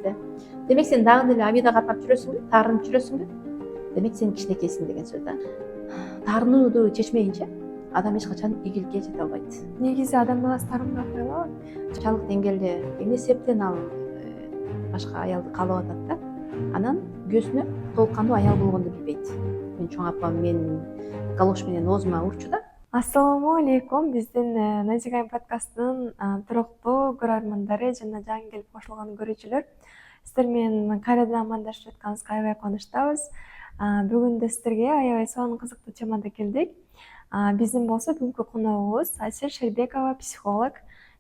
да. Демек сен дагы деле абийда катнап жүрөсүңбү, таарынып жүрөсүңбү? Демек сен кичинекейсиң деген сөз да. Таарынууду чечмейинче адам эч качан ийгиликке жете албайт. Негизи адам баласы таарынбай кое алабы? Чалык деңгээлде эмне себептен ал башка аялды каалап атат да. Анан күйөөсүнө толук кандуу аял болгонду билбейт. Мен чоң апам мен галош менен оозума урчу да. Ассаламу алейкум. Биздин Назигайм подкастынын туруктуу көрөрмандары жана жаңы келип кошулган көрүүчүлөр. Сиздер менен кайрадан амандашып жатканыбызга аябай кубанычтабыз. Бүгүн да сиздерге аябай сонун кызыктуу темада келдик. Биздин болсо бүгүнкү коногубуз Айсел Шербекова, психолог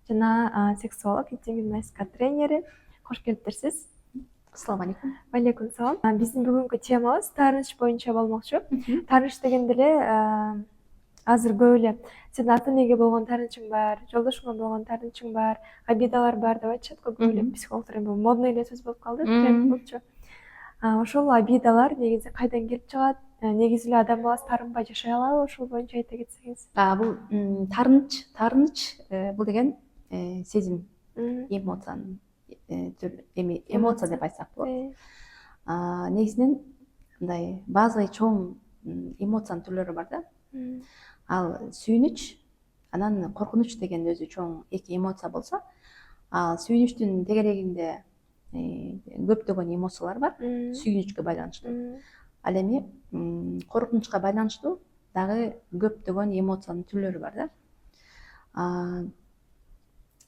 жана сексолог, интим-насихат тренери. Кош келиптерсиз. Ассаламу алейкум. Алейкум салам. Биздин бүгүнкү темабыз таарыныч боюнча болмокчу. Таарыныч дегенде эле азыр көп эле сенин ата энеге болгон таарынычың бар, жолдошуңа болгон таарынычың бар, обидалар бар деп айтышат го көп эле психологдор. Эми модный эле сөз болуп калды, тренд болчу. Ошол обидалар негизи кайдан келип чыгат? Негизи эле адам баласы таарынбай жашай алабы? Ошол боюнча айта кетсеңиз. Бул таарыныч бул деген сезим, эмоциянын эмоция деп айтсак болот. Негизинен мындай баазы чоң эмоциянын түрлөрү бар да. Ал сүйүнүч, анан коркунуч деген өзү чоң эки эмоция болсо, ал сүйүнүчтүн тегерегинде көптөгөн эмоциялар бар, сүйүнүчкө байланыштуу. Ал эми коркунучка байланыштуу дагы көптөгөн эмоциянын түрлөрү бар да.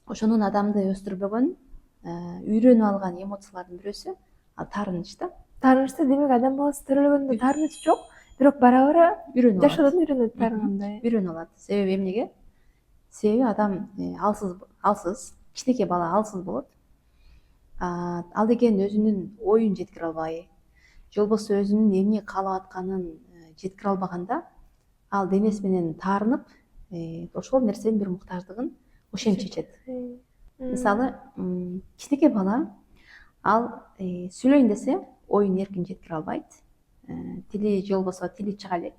Ошонун адамды өстүрбөгөн, үйрөнүп алган эмоциялардын бирөөсү ал таарыныч да. Таарынычта демек адам баласы төрөлгөндө таарыныч жок, бирок бара-бара жашоодон үйрөнөт таарынгандай. Үйрөнүп алат. Себеби эмнеге? Себеби адам алсыз, кичинекей бала алсыз болот. Ал деген өзүнүн оюн жеткире албай, же болбосо өзүнүн эмне каалап атканын жеткире албаганда, ал денеси менен таарынып, ошол нерсенин бир муктаждыгын ошем чечет. Мисалы, кичинекей бала ал сүйлөйүн десе оюн эркин жеткире албайт. Тили же болбосо тили чыга элек.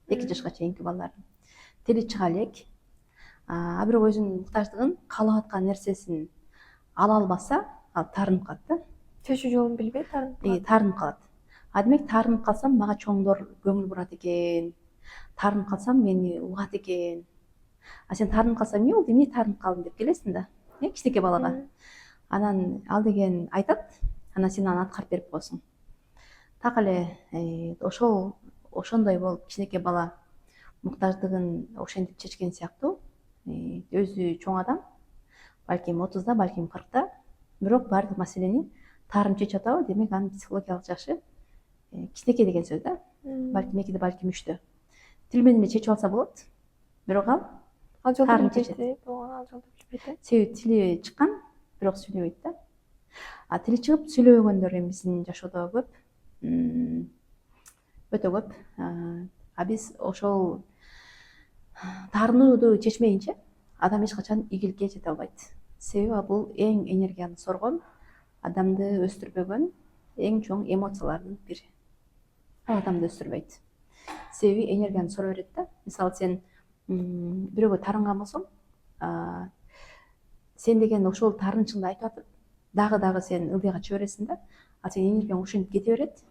2 жашка чейинки балдардын тили чыга элек. Бирок өзүнүн муктаждыгын каалап аткан нерсесин ала албаса, ал таарынып калат да. Чечүү жолун билбей таарынып калат. Демек таарынып калсам мага чоңдор көңүл бурат экен. Таарынып калсам мени угат экен. Сен таарынып калсаң эмне болду, эмне таарынып калдың деп келесиң да, кичинекей балага. Анан ал деген айтат, анан сен аны аткарып берип коесуң. Так эле ошондой болуп кичинекей бала муктаждыгын ошентип чечкен сыяктуу, өзү чоң адам, балким 30да, балким 40та, бирок баардык маселени таарынып чечип атабы, демек анын психологиялык жашы кичинекей деген сөз да. Балким 2де, балким 3тө. Тил менен эле чечип алса болот, бирок ал жолду таарынып билбейт. чечет. Ал жолду билбейт. Себеби тили чыккан, бирок сүйлөбөйт да. Тили чыгып сүйлөбөгөндөр эми биздин жашоодо көп, өтө көп. Биз ошол таарынууду чечмейинче адам эч качан ийгиликке жете албайт. Себеби бул эң энергияны соргон, адамды өстүрбөгөн эң чоң эмоциялардын бири. Ал адамды өстүрбөйт. Себеби энергияны сора берет да. Мисалы сен бирөөгө таарынган болсоң, сен деген ошол таарынычыңды айтып атып, дагы сен ылдыйга чыга бересиң да. Ал сенин энергияң ошентип кете берет.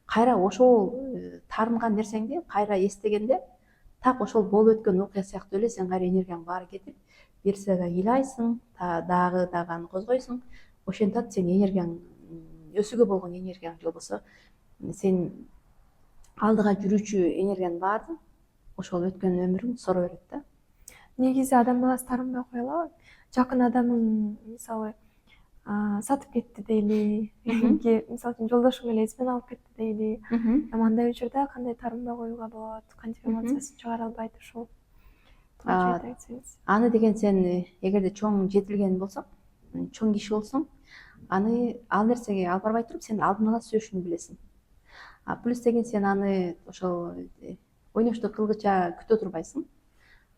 Кайра ошол таарынган нерсеңди кайра эстегенде, так ошол болуп өткөн окуя сыяктуу эле сен кайра энергияң баары кетип, бир сыйга ыйлайсың, дагы аны козгойсуң. Ошентип сен энергияң, өсүүгө болгон энергияң, же болбосо сен алдыга жүрүүчү энергиянын баарын ошол өткөн өмүрүң сора берет да. Негизи адам баласы таарынбай кое алабы? Жакын адамың мисалы сатып кетти дейли, мисалы үчүн жолдошуң эле измен алып кетти дейли. Андай учурда кандай таарынбай коюуга болот? Кантип эмоциясын чыгара албайт ушул? Аны деген сен эгерде чоң жетилген болсоң, чоң киши болсоң, аны ал нерсеге алып барбай туруп сен алдын ала сүйлөшүүнү билесиң. Плюс деген сен аны ошол ойноштук кылгыча күтө турбайсың.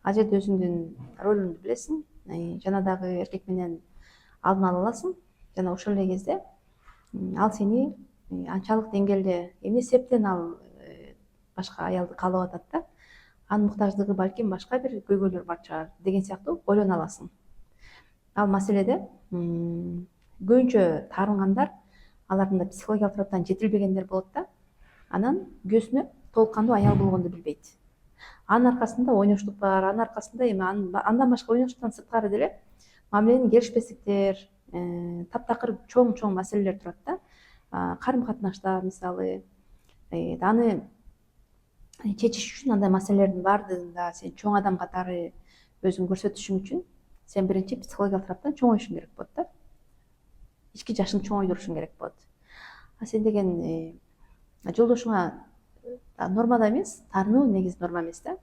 Ал жерде өзүңдүн ролуңду билесиң, жана дагы эркек менен алдын ала аласың. Жана ошол эле кезде ал сени анчалык деңгээлде эмне себептен ал башка аялды каалап атат да, анын муктаждыгы балким башка бир көйгөйлөр бар чыгар деген сыяктуу ойлоно аласың. Ал маселеде көбүнчө таарынгандар алардын да психологиялык тараптан жетилбегендер болот да, анан күйөөсүнө толук кандуу аял болгонду билбейт. Анын аркасында ойноштук бар, анын аркасында эми андан башка ойноштуктан сырткары деле мамилени келишпестиктер, таптакыр чоң чоң маселелер турат да. Карым катнашта мисалы аны чечиш үчүн андай маселелердин баардыгында сен чоң адам катары өзүңдү көрсөтүшүң үчүн сен биринчи психологиялык тараптан чоңоюшуң керек болот да. Ички жашыңды чоңойтурушуң керек болот. Сен деген жолдошуңа нормада эмес, таарынуу негизи норма эмес да.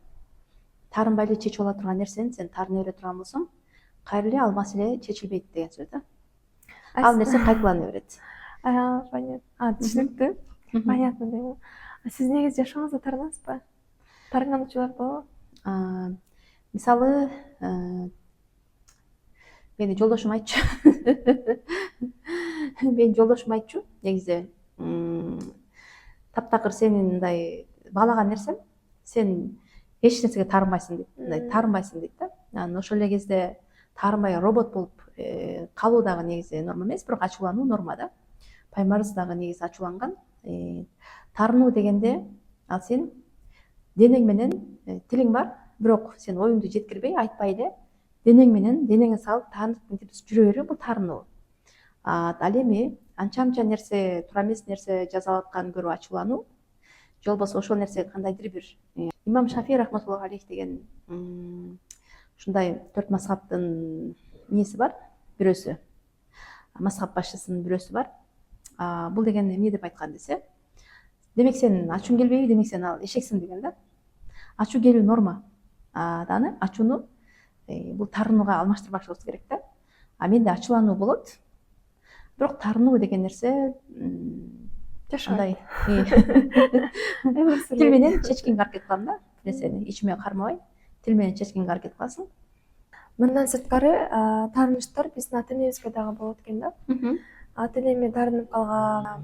Таарынбай эле чечип ала турган нерсени сен таарына бере турган болсоң, кайра эле ал маселе чечилбейт деген сөз да. Ал нерсе кайталана берет. Понятно. Түшүнүктүү. Понятно дейм. Сиз негизи жашооңузда таарынасызбы? Таарынган учурлар болобу? Мисалы, менин жолдошум айтчу. Менин жолдошум айтчу, негизи таптакыр сенин мындай баалаган нерсең, сен эч нерсеге таарынбайсың дейт. Мындай таарынбайсың дейт да. Анан ошол эле кезде таарынбай робот болуп калуу дагы негизи норма эмес, бирок ачуулануу норма да. Паймарс дагы негизи ачууланган. Таарынуу дегенде ал сен денең менен тилиң бар, бирок сен оюңду жеткирбей, айтпай эле денең менен денеңе салып таанып мынтип жүрө берүү, бул таарынуу. Ал эми анча нерсе, туура эмес нерсе жазалап атканын көрүп ачуулануу, же болбосо ошол нерсе кандайдыр бир имам Шафий рахматуллаху алейх деген ушундай 4 мазхабтын эмеси бар, бирөөсү, мазхаб башчысынын бирөөсү бар. Бул деген эмне деп айткан десе, демек сен ачууң келбейби, демек сен ал эшексиң деген да. Ачуу келүү норма. Аны ачууну бул таарынууга алмаштырбашыбыз керек да. Менде ачуулануу болот, бирок таарынуу деген нерсе андай тил менен чечкенге аракет кылам да. Нерсени ичиме кармабай, тил менен чечкенге аракет кыласың. Мындан сырткары таарынычтар биздин ата энебизге дагы болот экен да. Ата энеме таарынып калган,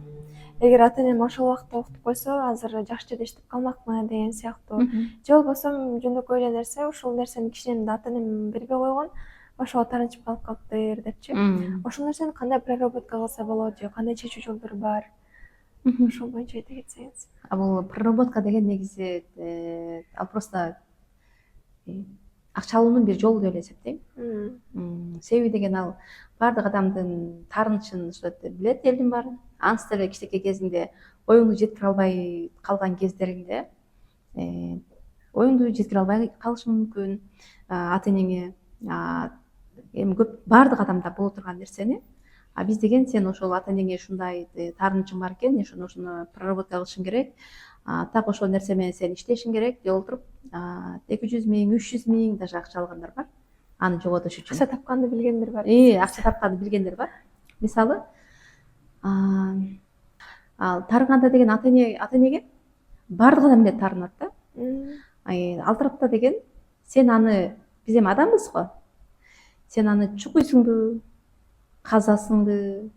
эгер ата энем ошол убакта окутуп койсо, азыр жакшы жерде иштеп калмакмын деген сыяктуу. Же болбосо жөнөкөй эле нерсе, ушул нерсени кичинен ата энем бербей койгон, ошого таарынчып калып калыптыр депчи. Ошол нерсени кандай проработка кылса болот же кандай чечүү жолдору бар? Ошол боюнча айта кетсеңиз. Бул проработка деген негизи ал просто акча алуунун бир жолу деп эле эсептейм. Себеби деген ал баардык адамдын таарынычын билет элдин баары. Ансы деле кичинекей кезиңде оюңду жеткире албай калган кездериңде оюңду жеткире албай калышың мүмкүн ата энеңе. Эми көп баардык адамда боло турган нерсени биз деген сен ошол ата энеңе ушундай таарынычың бар экен, ошону проработка кылышың керек. Так ошол нерсе менен сен иштешиң керек деп отуруп 200 000, 300 000 даже акча алгандар бар. Аны жоготуш үчүн. Акча тапканды билгендер бар. Акча тапканды билгендер бар. Мисалы, ал таарынганда деген ата энеге баардык адам эле таарынат да. Ал тарапта деген сен аны, биз эми адамбыз го. Сен аны чукуйсуңду, казасыңды,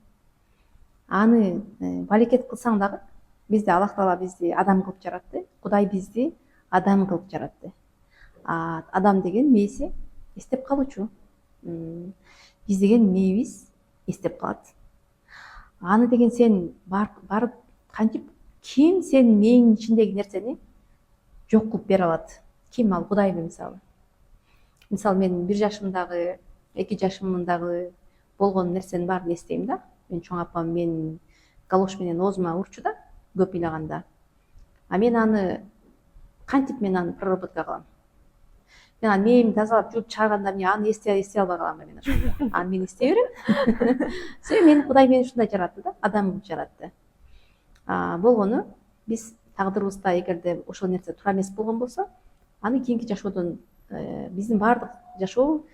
аны балекет кылсаң дагы, бизди Аллах Таала бизди адам кылып жаратты. Кудай бизди адам кылып жаратты. Адам деген мээси эстеп калуучу. Биз деген мээбиз эстеп калат. Аны деген сен барып кантип, ким сенин мээңдин ичиндеги нерсени жок кылып бере алат? Ким ал? Кудайбы мисалы. Мисалы мен 1 жашымдагы, 2 жашымдагы болгон нерсенин баарын эстейм да. Мен чоң апам мен галош менен оозума урчу да, көп ыйлаганда. Мен аны кантип проработка кылам? Мен аны мээримди тазалап жууп чыгаргандан кийин аны эстей албай калам мен ошондо. Аны мен эстей берем. Себеби мени Кудай мени ушундай жаратты да, адам кылып жаратты. Болгону биз тагдырыбызда эгерде ошол нерсе туура эмес болгон болсо, аны кийинки жашоодон биздин баардык жашоо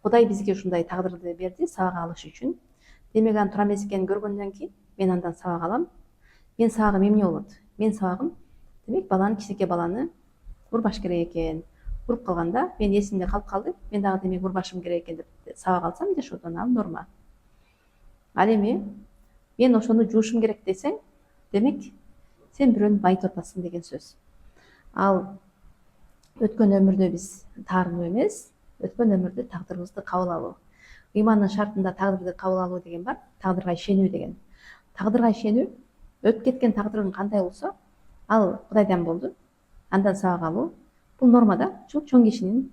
Кудай бизге ушундай тагдырды берди сабак алыш үчүн. Демек анын туура эмес экенин көргөндөн кийин мен андан сабак алам. Менин сабагым эмне болот? Менин сабагым демек кичинекей баланы урбаш керек экен. Уруп калганда мен эсимде калып калды. Мен дагы демек урбашым керек экен деп сабак алсам жашоодон ал норма. Ал эми мен ошону жуушум керек десең, демек сен бирөөнү байытып атасың деген сөз. Ал өткөн өмүрдө биз таарынуу эмес, өткөн өмүрдө тагдырыбызды кабыл алуу. ыймандын шартында тагдырды кабыл алуу деген бар, тагдырга ишенүү деген. Тагдырга ишенүү өтүп кеткен тагдырың кандай болсо ал Кудайдан болду, андан сабак алуу бул нормада ушул чоң кишинин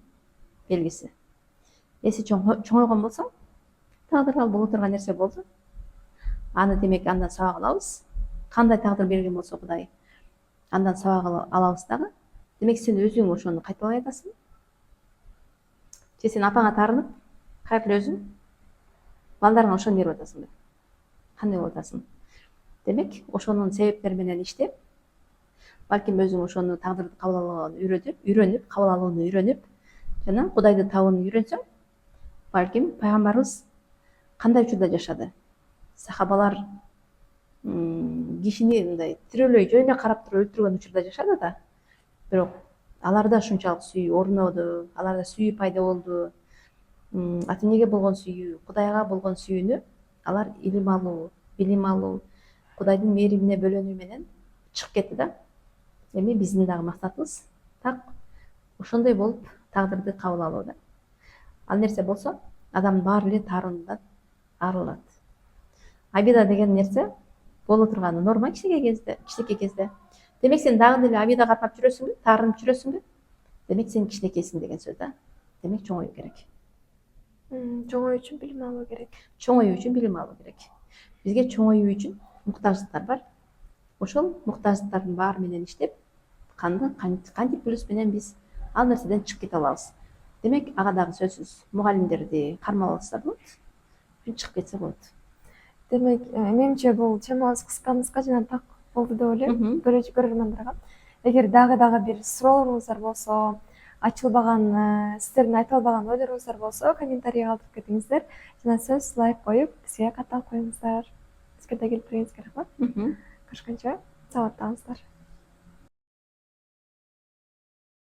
белгиси. Эси чоңойгон болсоң, тагдыр ал боло турган нерсе болду, аны демек андан сабак алабыз. Кандай тагдыр берген болсо Кудай, андан сабак алабыз дагы. Демек сен өзүң ошону кайталай атасың. Же сен апаңа таарынып, кайрылып өзүң балдарыңа ошону берип атасыңбы? Кандай болуп атасың? Демек, ошонун себептери менен иштеп, балким өзүң ошону тагдырды кабыл алууну үйрөнүп, кабыл алууну үйрөнүп, жана Кудайды табууну үйрөнсөң, балким пайгамбарыбыз кандай учурда жашады? Сахабалар кишини мындай тирөлөй жөнүнө карап туруп өлтүргөн учурда жашады да. Бирок аларда ушунчалык сүйүү орноду, аларда сүйүү пайда болду. Ата энеге болгон сүйүү, Кудайга болгон сүйүүнү алар илим алуу, билим алуу, Кудайдын мээримине бөлөнүү менен чыгып кетти да. Эми биздин дагы максатыбыз так ошондой болуп тагдырды кабыл алуу да. Ал нерсе болсо, адамдын баары эле таарынуудан арылат. Абида деген нерсе боло турганы норма кичинекей кезде. Демек сен дагы деле абида катнап жүрөсүңбү, таарынып жүрөсүңбү? Демек сен кичинекейсиң деген сөз да. Демек чоңоюу керек. Чоңоюу үчүн билим алуу керек. Чоңоюу үчүн билим алуу керек. Бизге чоңоюу үчүн муктаждыктар бар. Ошол муктаждыктардын баары менен иштеп, кантип плюс менен биз ал нерседен чыгып кете алабыз. Демек, ага дагы сөзсүз мугалимдерди кармап алсак болот, чыгып кетсе болот. Демек, менимче бул темабыз кыска жана так болду деп ойлойм. Көрөрмандарга эгер дагы бир суроолоруңуздар болсо, ачылбаган, сиздердин айта албаган ойлоруңуздар болсо, комментарийге калтырып кетиңиздер жана сөз лайк коюп, бизге катталып коюңуздар. Бизге да келип бергениңизге рахмат. Көрүшкөнчө саламаттаңыздар.